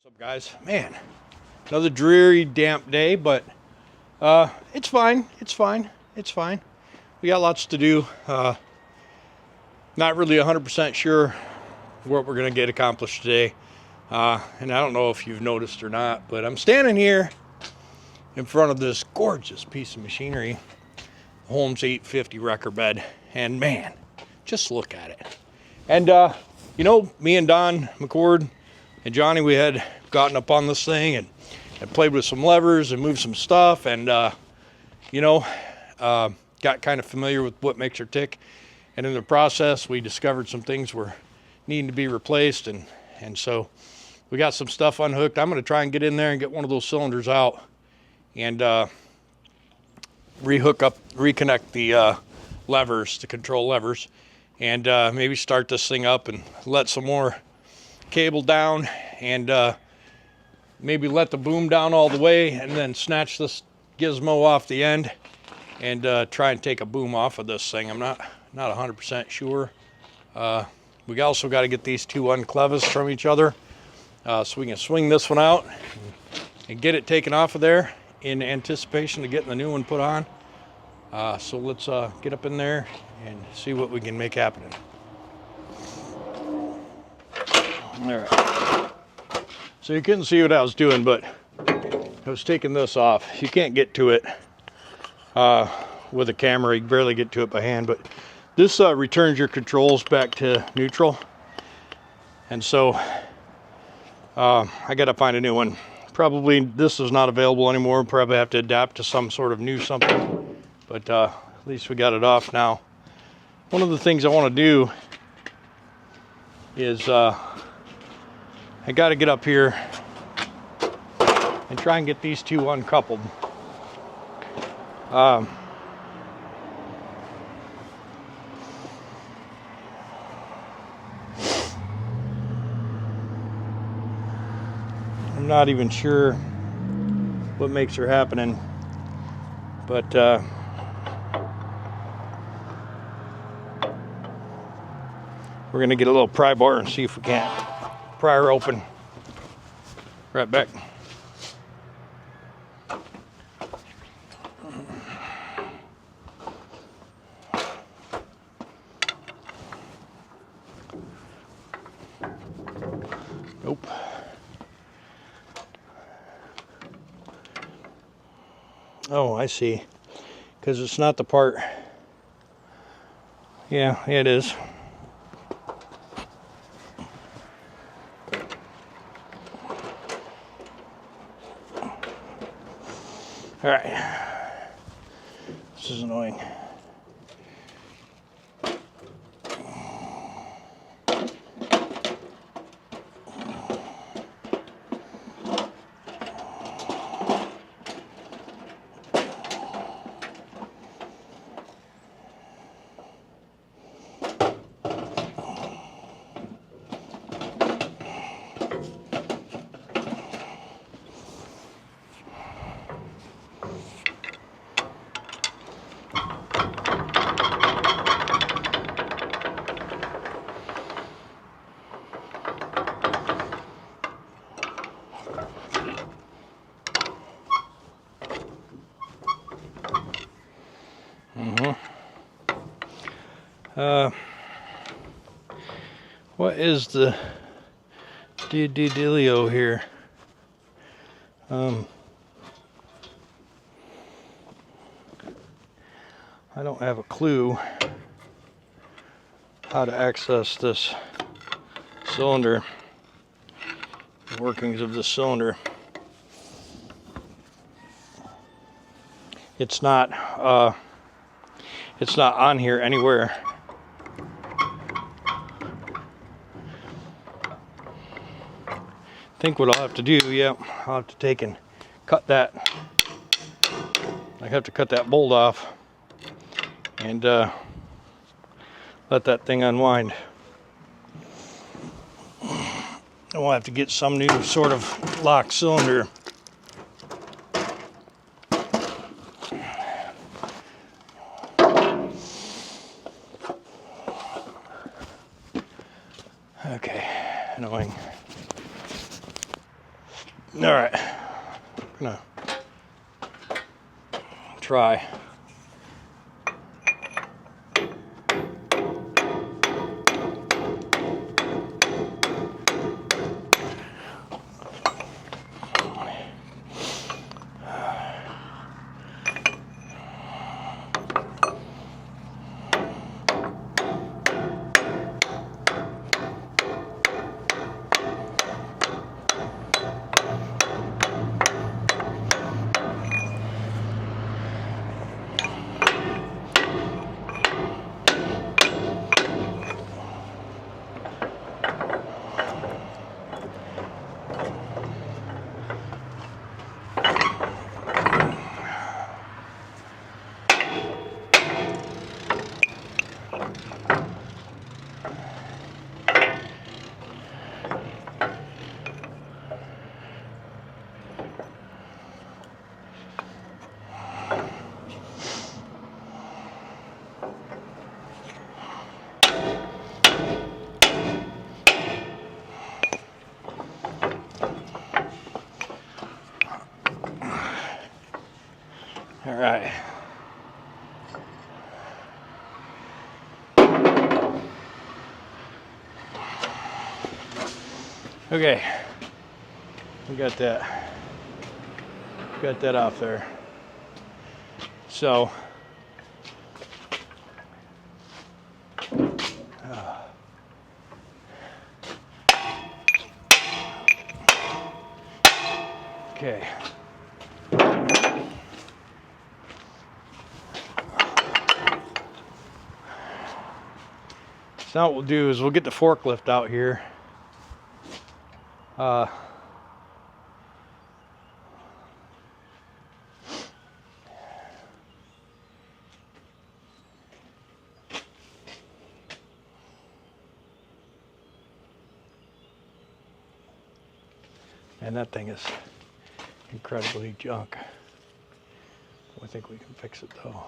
What's up, guys? Man, another dreary, damp day, but it's fine. It's fine. It's fine. We got lots to do. Not really 100% sure what we're going to get accomplished today. And I don't know if you've noticed or not, but I'm standing here in front of this gorgeous piece of machinery, Holmes 850 wrecker bed. And man, just look at it. And, you know, me and Don McCord and Johnny, we had gotten up on this thing and played with some levers and moved some stuff and, you know, got kind of familiar with what makes her tick. And in the process, we discovered some things were needing to be replaced. And so we got some stuff unhooked. I'm going to try and get in there and get one of those cylinders out and reconnect the levers, the control levers, and maybe start this thing up and let some more cable down and maybe let the boom down all the way and then snatch this gizmo off the end and try and take a boom off of this thing. I'm not 100% sure. We also got to get these two unclevis from each other so we can swing this one out and get it taken off of there in anticipation of getting the new one put on. So let's get up in there and see what we can make happen. All right. So you couldn't see what I was doing, but I was taking this off. You can't get to it with a camera. You can barely get to it by hand, but this returns your controls back to neutral. And so I got to find a new one. Probably this is not available anymore. Probably have to adapt to some sort of new something, but at least we got it off now. One of the things I want to do is I got to get up here and try and get these two uncoupled. I'm not even sure what makes her happening, but we're gonna get a little pry bar and see if we can't pry her open. Right back. Nope. Oh, I see. Because it's not the part. Yeah, it is. All right. This is annoying. What is the dealio here? I don't have a clue how to access this cylinder, the workings of this cylinder. It's not on here anywhere. I think what I'll have to do, I'll have to take and cut that. I have to cut that bolt off and let that thing unwind. And we'll have to get some new sort of lock cylinder. Okay, annoying. All right, I'm gonna try. All right. Okay. We got that off there. So okay. So now what we'll do is we'll get the forklift out here. And that thing is incredibly junk. I think we can fix it though.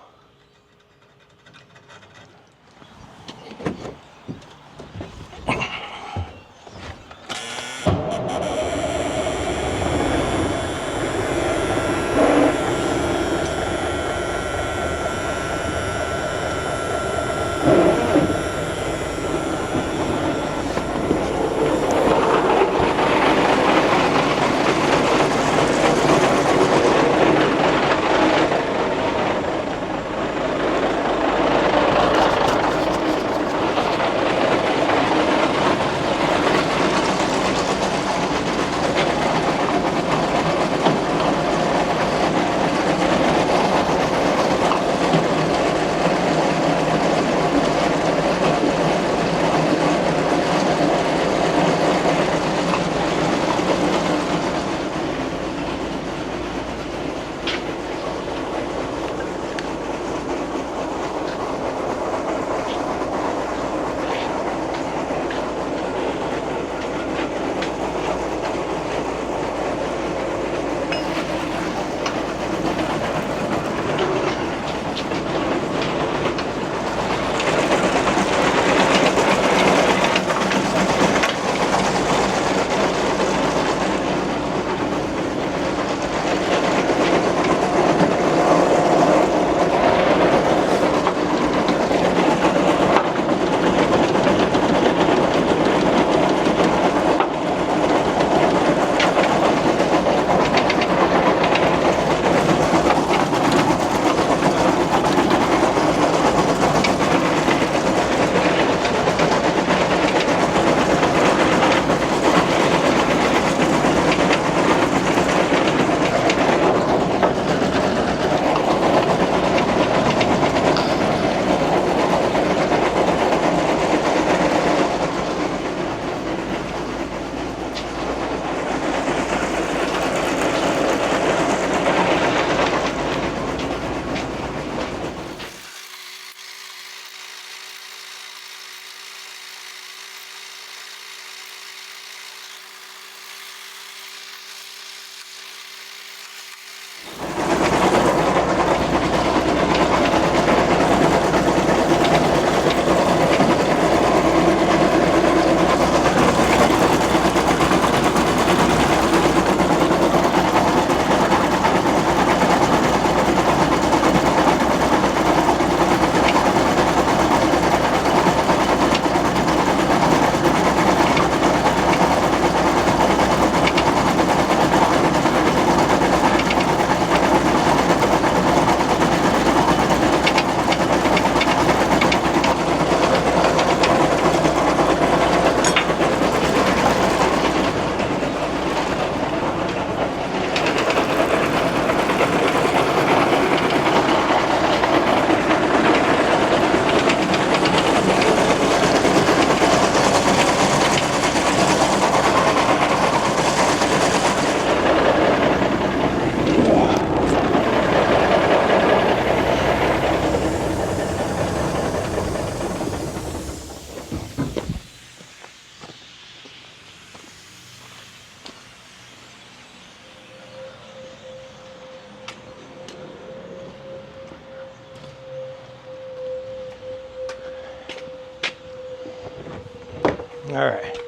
All right,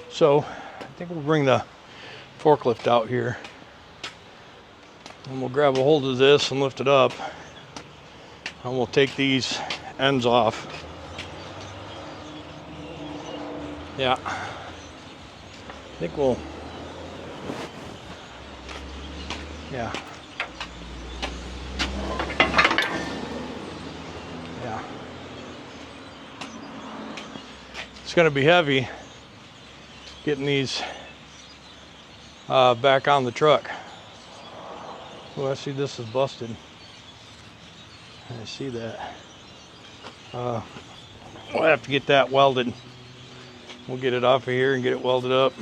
so I think we'll bring the forklift out here and we'll grab a hold of this and lift it up, and we'll take these ends off. Yeah, I think we'll, yeah. Yeah. It's going to be heavy getting these back on the truck. Oh, I see this is busted. I see that. We'll have to get that welded. We'll get it off of here and get it welded up.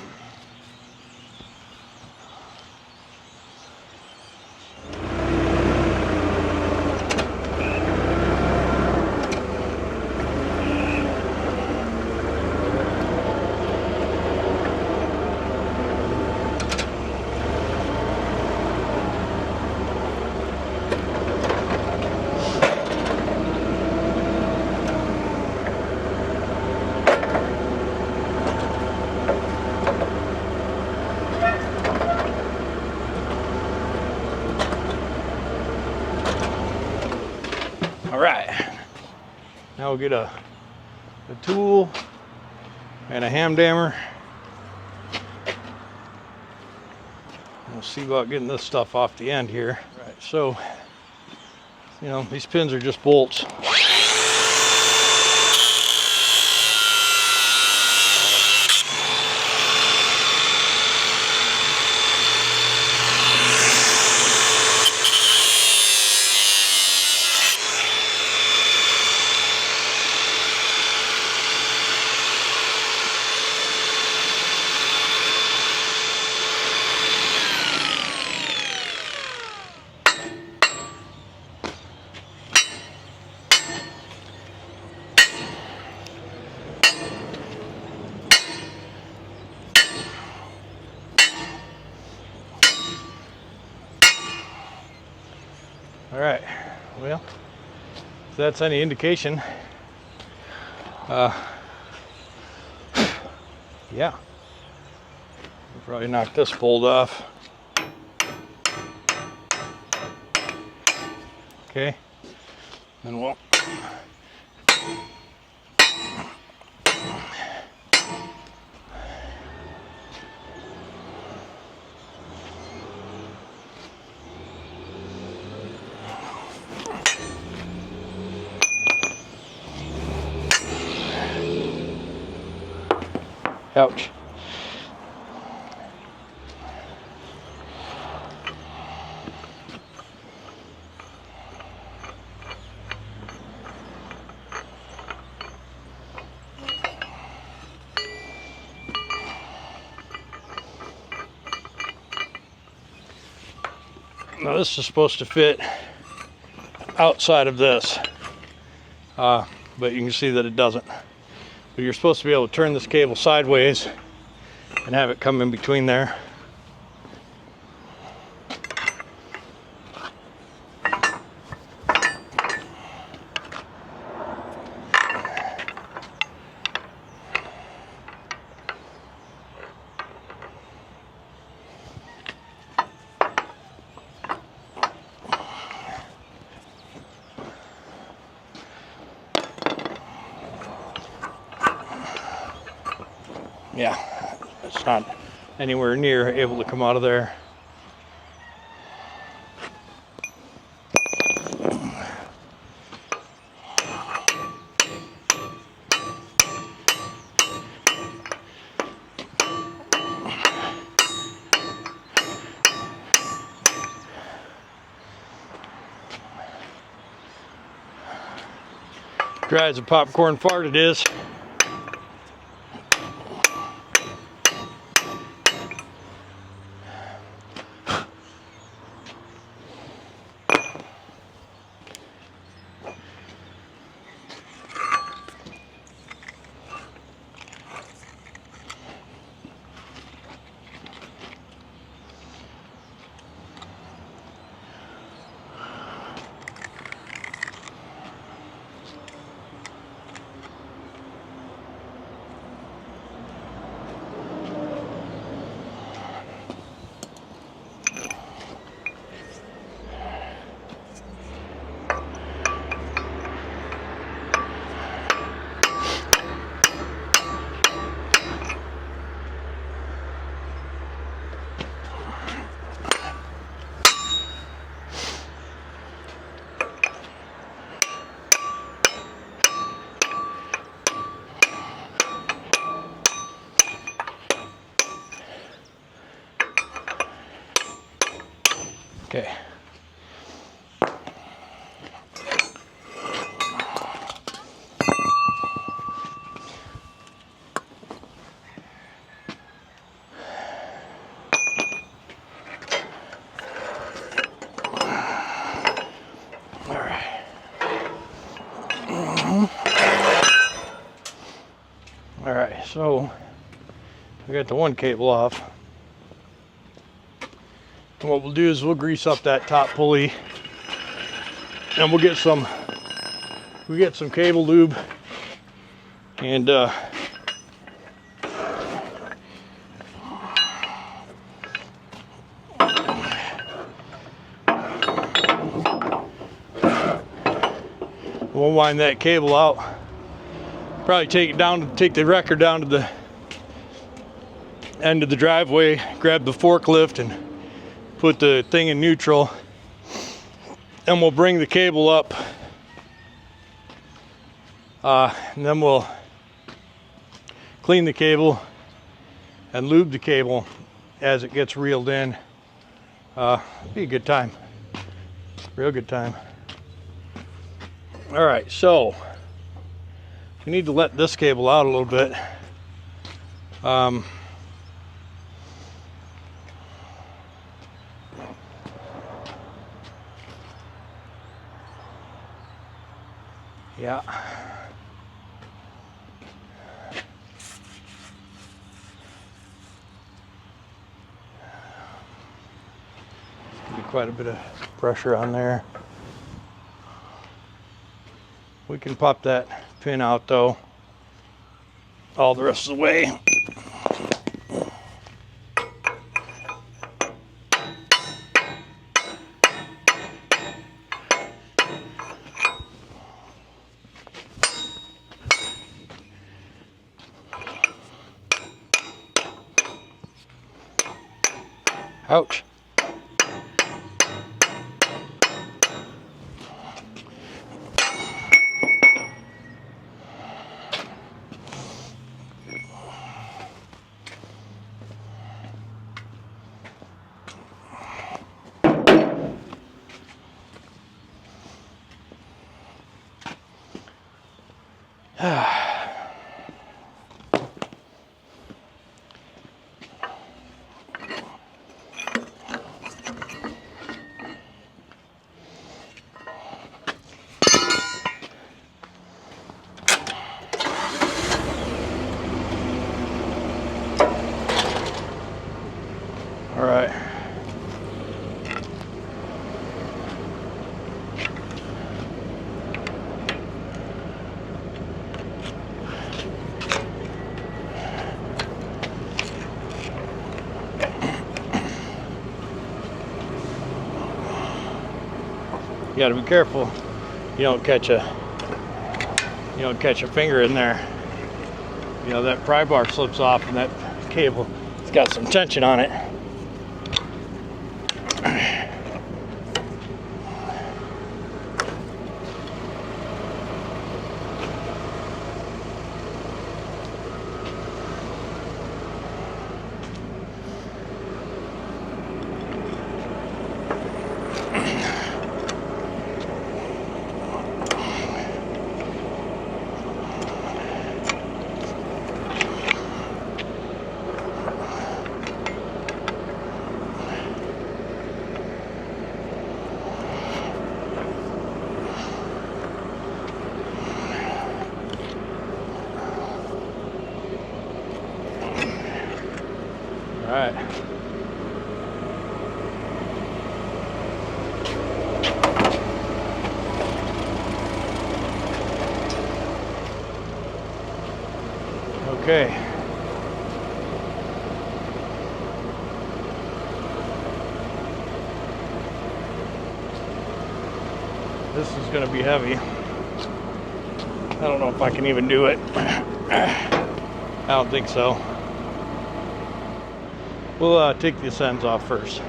All right, now we'll get a tool and a ham dammer. We'll see about getting this stuff off the end here. Right, so, you know, these pins are just bolts. All right, well, if that's any indication, yeah, we'll probably knock this bolt off. Okay, then we'll ouch. Now this is supposed to fit outside of this, but you can see that it doesn't. But you're supposed to be able to turn this cable sideways and have it come in between there. Yeah, it's not anywhere near able to come out of there. Dry as a popcorn fart it is. Okay. All right, so we got the one cable off. And what we'll do is we'll grease up that top pulley, and we'll get some cable lube, and we'll wind that cable out. Probably take the wrecker down to the end of the driveway, grab the forklift and put the thing in neutral, and we'll bring the cable up, and then we'll clean the cable and lube the cable as it gets reeled in. Be a good time, real good time. All right, so we need to let this cable out a little bit. Yeah. Be quite a bit of pressure on there. We can pop that pin out though, all the rest of the way. Ouch. All right. You got to be careful. You don't catch a finger in there. You know, that pry bar slips off and that cable, it's got some tension on it. All right. Okay. This is going to be heavy. I don't know if I can even do it. I don't think so. We'll take these ends off first.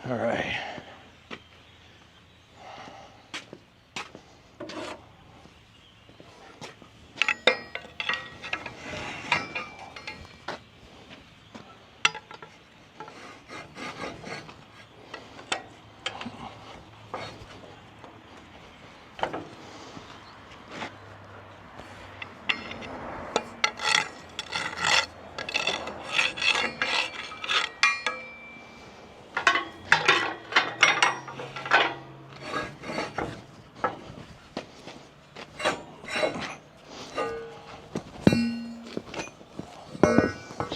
All right.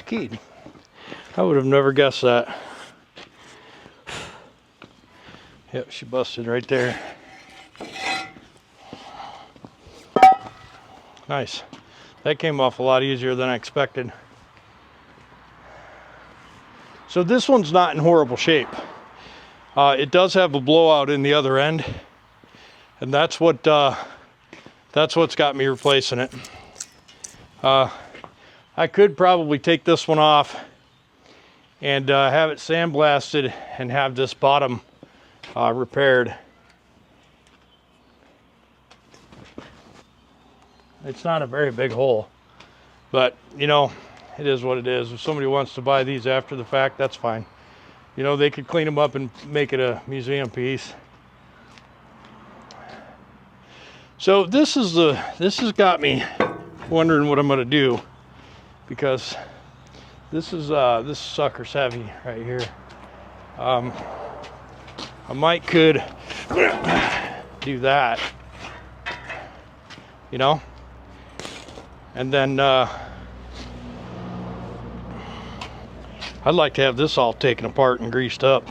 keyed. I would have never guessed that. Yep, she busted right there. Nice. That came off a lot easier than I expected. So this one's not in horrible shape. It does have a blowout in the other end, and that's what's got me replacing it. I could probably take this one off and have it sandblasted and have this bottom repaired. It's not a very big hole, but you know, it is what it is. If somebody wants to buy these after the fact, that's fine. You know, they could clean them up and make it a museum piece. So this has got me wondering what I'm gonna do, because this sucker's heavy right here. I might could do that, you know, and then I'd like to have this all taken apart and greased up,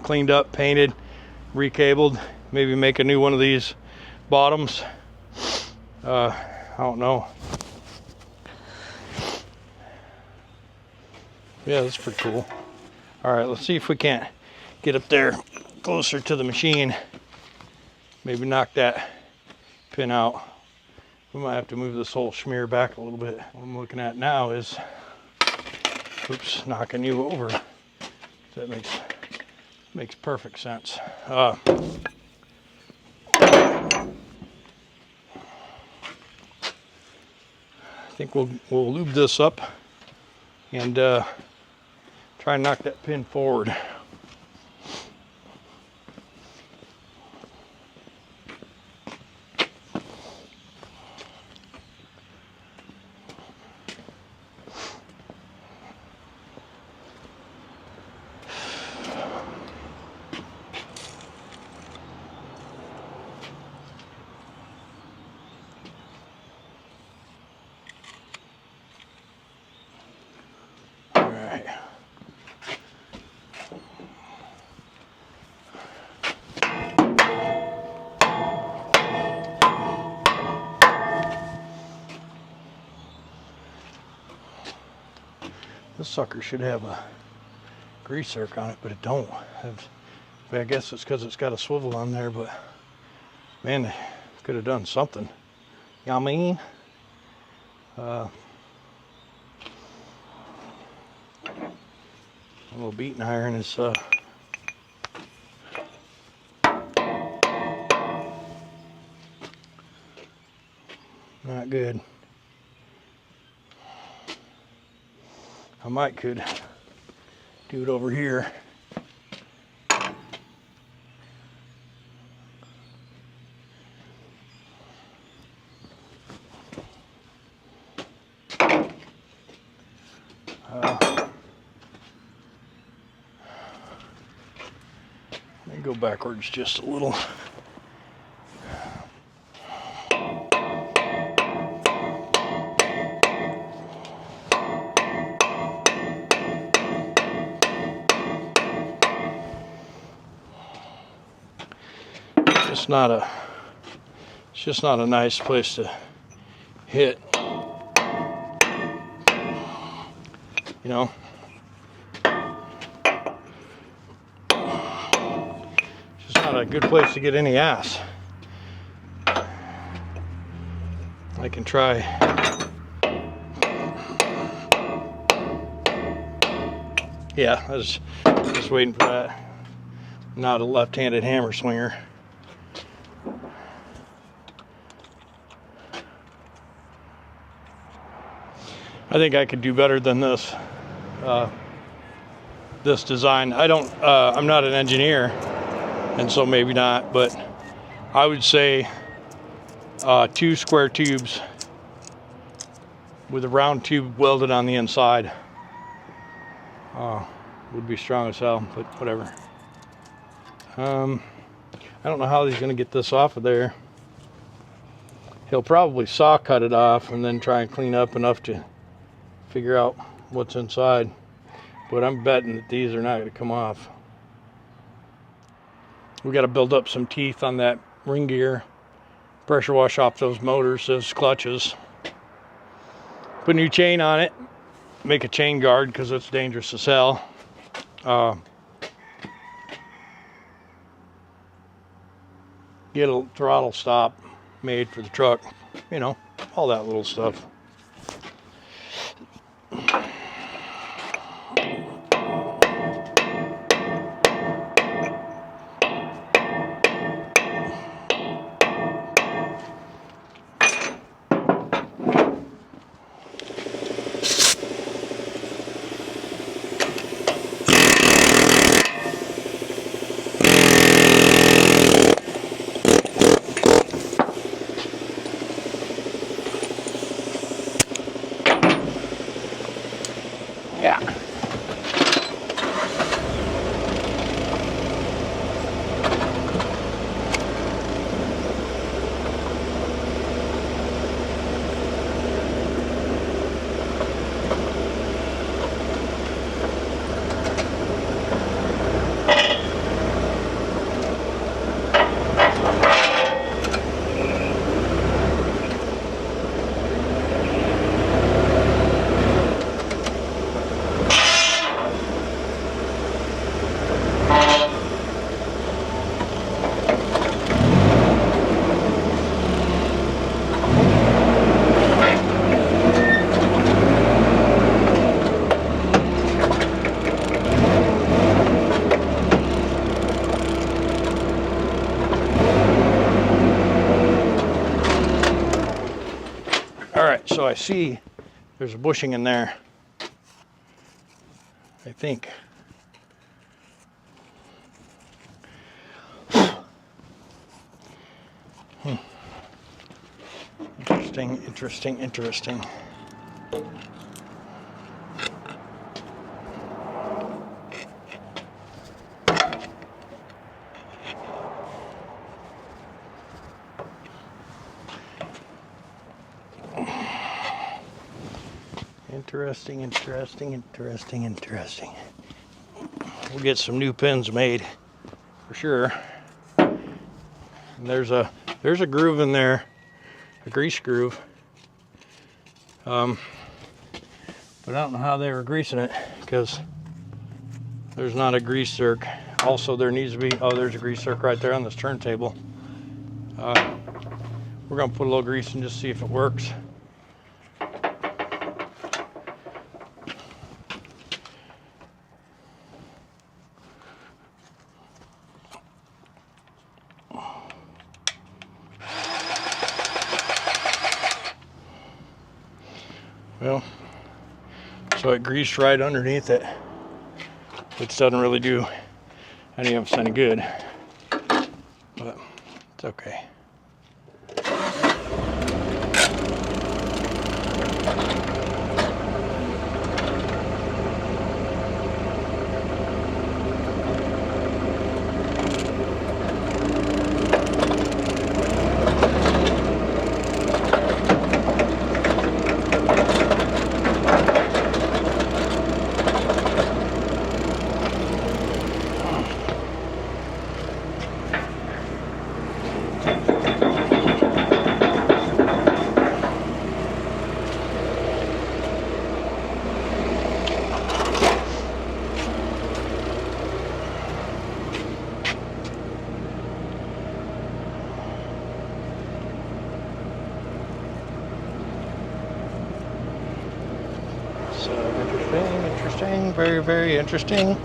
cleaned up, painted, recabled, maybe make a new one of these bottoms. I don't know. Yeah, that's pretty cool. All right, let's see if we can't get up there closer to the machine. Maybe knock that pin out. We might have to move this whole schmear back a little bit. What I'm looking at now is, oops, knocking you over. That makes perfect sense. I think we'll lube this up and try and knock that pin forward. This sucker should have a grease zerk on it, but it don't. I guess it's because it's got a swivel on there, but man, they could have done something. You know what I mean? A little beating iron is not good. I might could do it over here. Let me go backwards just a little. It's just not a nice place to hit, you know. It's just not a good place to get any ass. I can try. Yeah, I was just waiting for that. I'm not a left-handed hammer swinger. I think I could do better than this. This design. I'm not an engineer, and so maybe not, but I would say 2 square tubes with a round tube welded on the inside would be strong as hell, but whatever. I don't know how he's gonna get this off of there. he'll probably saw cut it off and then try and clean up enough to figure out what's inside. But I'm betting that these are not going to come off. We got to build up some teeth on that ring gear, pressure wash off those motors, those clutches, put a new chain on it, make a chain guard because it's dangerous as hell. Get a throttle stop made for the truck, you know, all that little stuff. Yeah. So I see there's a bushing in there, I think. Interesting, interesting, interesting. Interesting, interesting, interesting, interesting. We'll get some new pins made for sure. And there's a groove in there, a grease groove. But I don't know how they were greasing it because there's not a grease zerk. Also, there needs to be, oh, there's a grease zerk right there on this turntable. We're gonna put a little grease and just see if it works. Well, so it greased right underneath it, which doesn't really do any of us any good, but it's okay. Interesting, very, very interesting.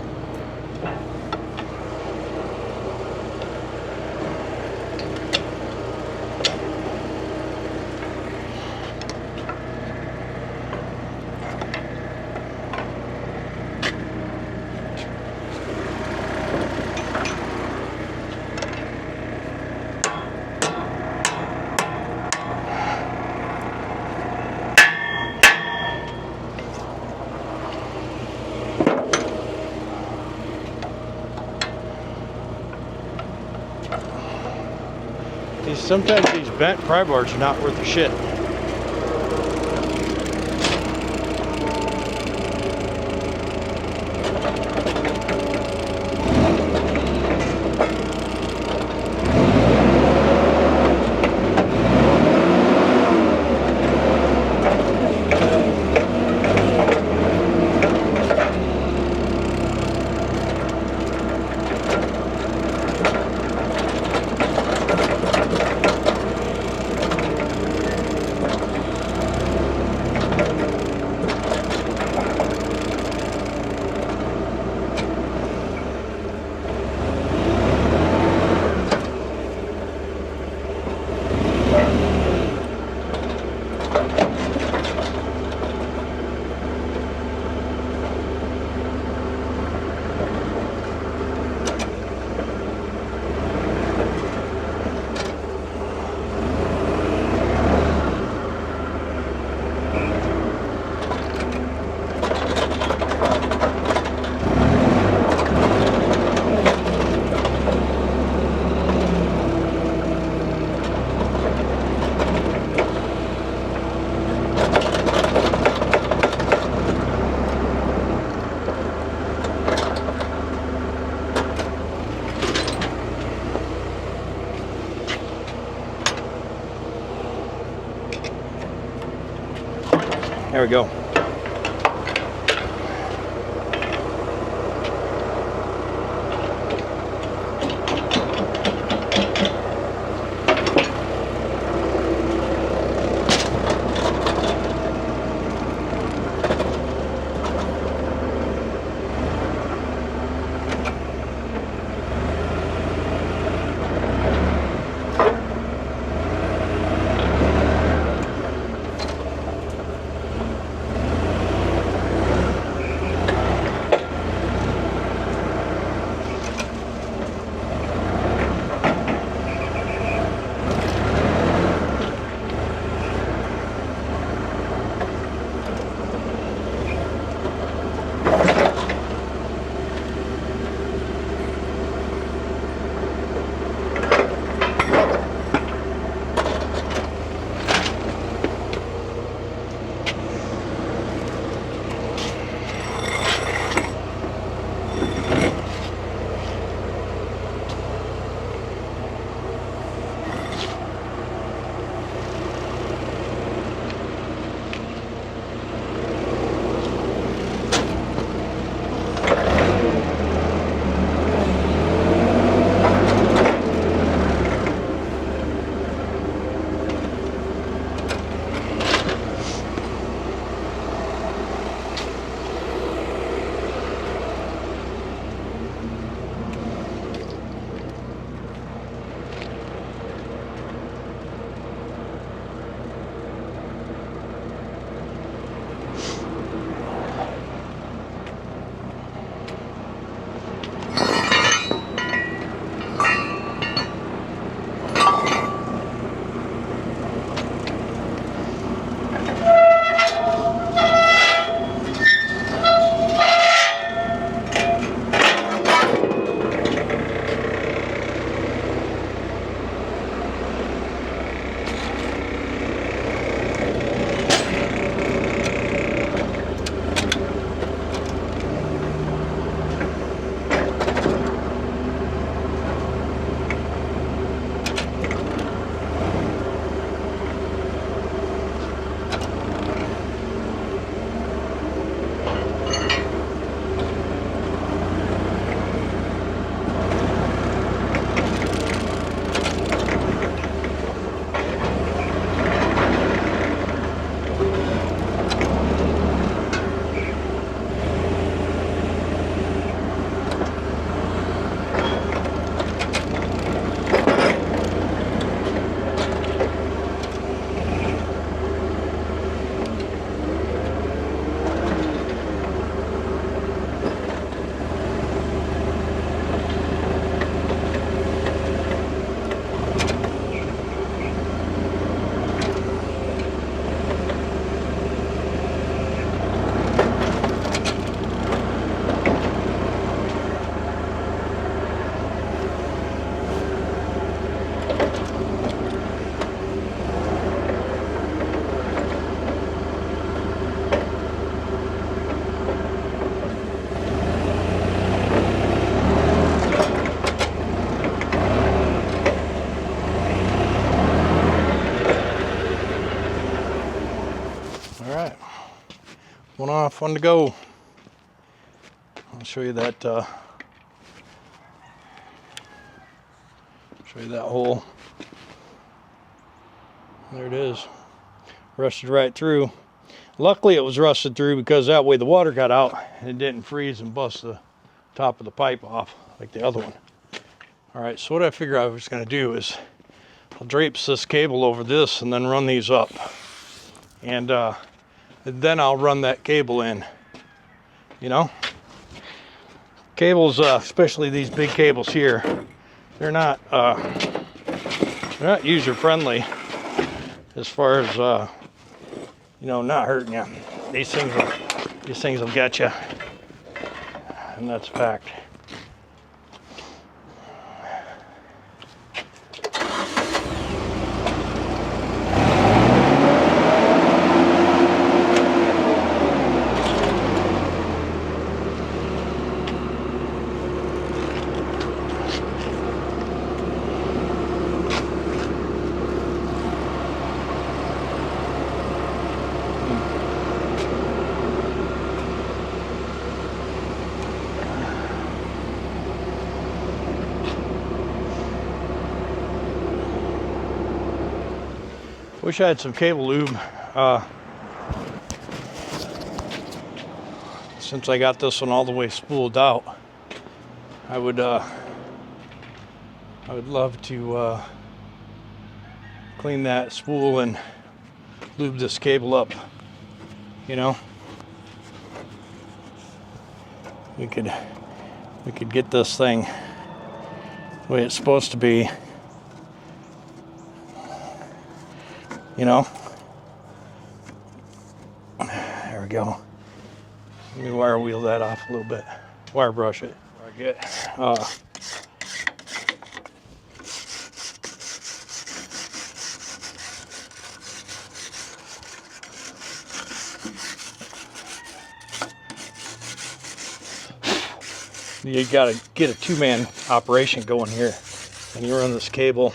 sometimes these bent pry bars are not worth a shit. There we go. one off, one to go. I'll show you that. Show you that hole. There it is. Rusted right through. Luckily, it was rusted through because that way the water got out and it didn't freeze and bust the top of the pipe off like the other one. All right, so what I figured I was going to do is I'll drape this cable over this and then run these up. And then I'll run that cable in. You know? Cables, especially these big cables here, they're not user friendly as far as you know, not hurting you. These things will get you, and that's a fact. Wish I had some cable lube. Since I got this one all the way spooled out, I would love to clean that spool and lube this cable up. You know, we could get this thing the way it's supposed to be. You know, there we go. Let me wire wheel that off a little bit. Wire brush it. I get. You gotta get a two-man operation going here, and you run this cable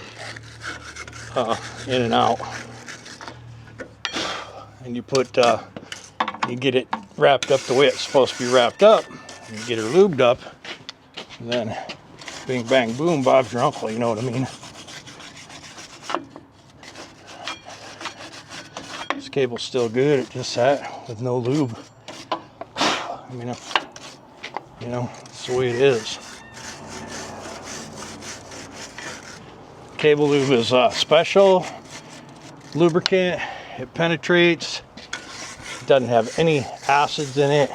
in and out. And you put, you get it wrapped up the way it's supposed to be wrapped up. You get her lubed up, and then bing, bang, boom, Bob's your uncle, you know what I mean? This cable's still good, it just sat with no lube. I mean, you know, that's the way it is. Cable lube is special lubricant. It penetrates. It doesn't have any acids in it.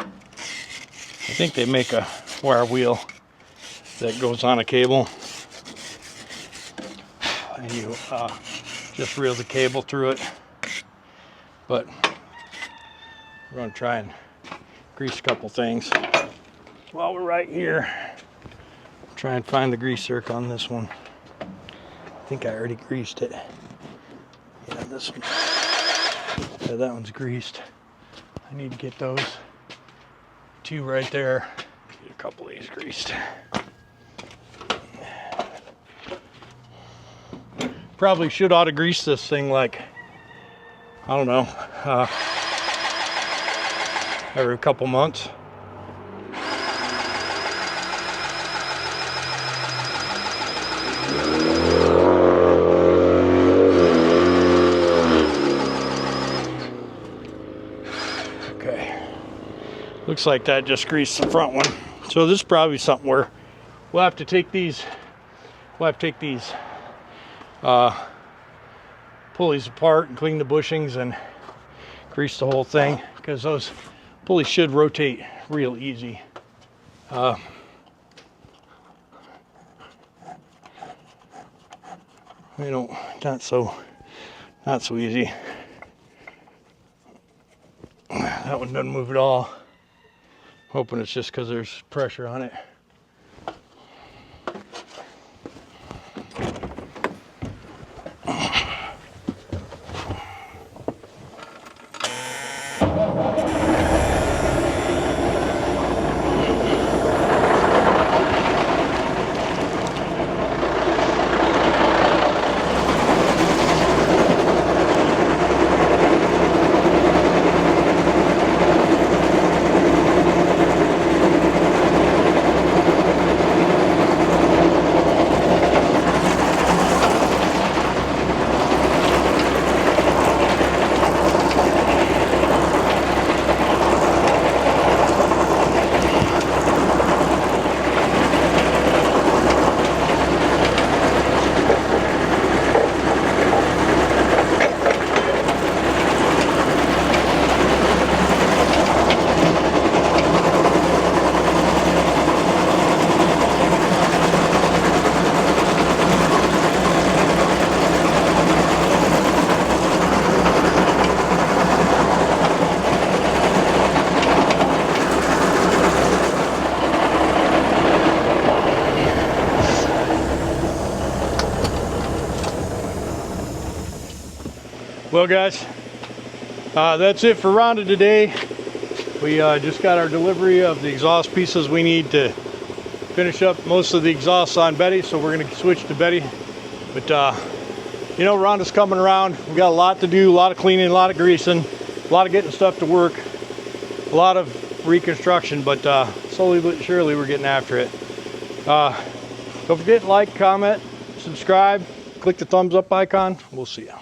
I think they make a wire wheel that goes on a cable, and you just reel the cable through it. But we're going to try and grease a couple things while we're right here. Try and find the grease zerk on this one. I think I already greased it. Yeah, this one. Yeah, that one's greased. I need to get those two right there. Get a couple of these greased. Probably should ought to grease this thing like, I don't know, every couple months. Okay, looks like that just greased the front one. So this is probably something where we'll have to take these pulleys apart and clean the bushings and grease the whole thing, because those pulleys should rotate real easy. You know, not so easy. That one doesn't move at all. Hoping it's just because there's pressure on it. Well, guys, that's it for Rhonda today. We just got our delivery of the exhaust pieces we need to finish up most of the exhausts on Betty, so we're going to switch to Betty. But you know, Rhonda's coming around. We got a lot to do, a lot of cleaning, a lot of greasing, a lot of getting stuff to work, a lot of reconstruction, but slowly but surely we're getting after it. Don't forget to like, comment, subscribe, click the thumbs up icon. We'll see you.